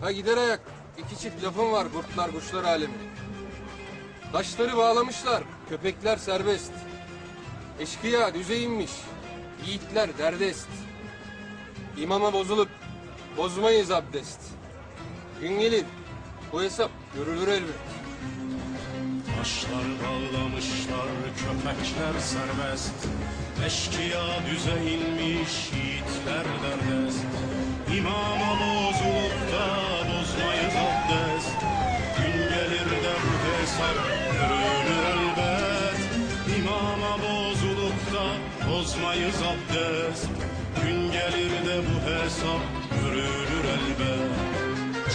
Ha gider ayak. İki çift lafım var kurtlar kuşlar alemi. Taşları bağlamışlar. Köpekler serbest. Eşkıya düze inmiş. Yiğitler derdest. İmama bozulup bozmayız abdest. Gün gelir bu hesap görülür elbet. Taşlar bağlamışlar, köpekler serbest. Eşkıya düze inmiş, yiğitler derdest. İmama bozulup da bozmayız abdest. Gün gelir de bu hesap görülür elbet. İmama bozulup da bozmayız abdest. Gün gelir de bu hesap görülür elbet.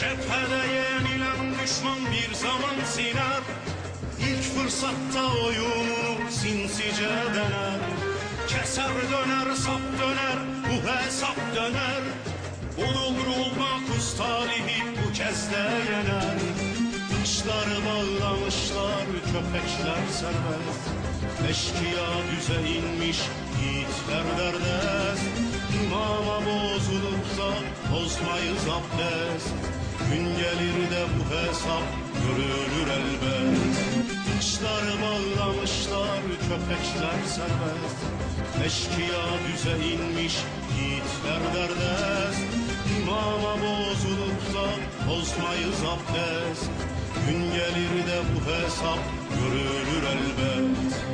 Cephede yenilen düşman bir zaman siner. İlk fırsatta oyunu sinsice dener. Keser döner, sap döner, bu hesap döner. Bulur olmak tarihi bu kez de yener. Taşları bağlamışlar, köpekler serbest. Eşkıya düze inmiş, yiğitler derdest. İmama bozulup da bozmayız abdest. Gün gelir de bu hesap görülür elbet. Taşları bağlamışlar, köpekler serbest. Eşkıya düze inmiş, yiğitler derdest. İmama bozulup da bozmayız abdest. Gün gelir de bu hesap görülür elbet.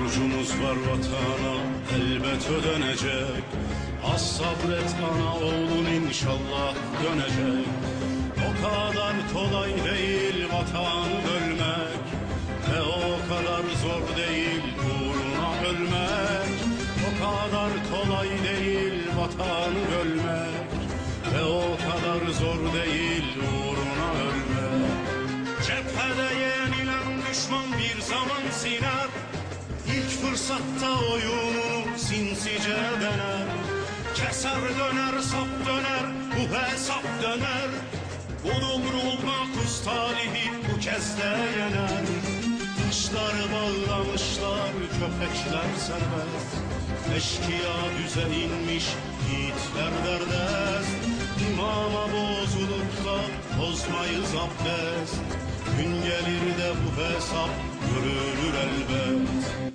Borcumuz var vatana elbet ödenecek. Az sabret ana oğlun inşallah dönecek. O kadar kolay değil vatanı bölmek. Ve o kadar zor değil uğruna ölmek. O kadar kolay değil vatanı bölmek. Ve o kadar zor değil uğruna ölmek. Cephede yenilen düşman bir zaman siner. İlk fırsatta oyunu sinsice dener. Keser döner, sap döner, bu hesap döner. Bulur olmak tarihi bu kez de yener. Taşları bağlamışlar, köpekler serbest. Eşkıya düze inmiş, yiğitler derdest. İmama bozulup da bozmayız abdest. Gün gelir de bu hesap görülür elbet.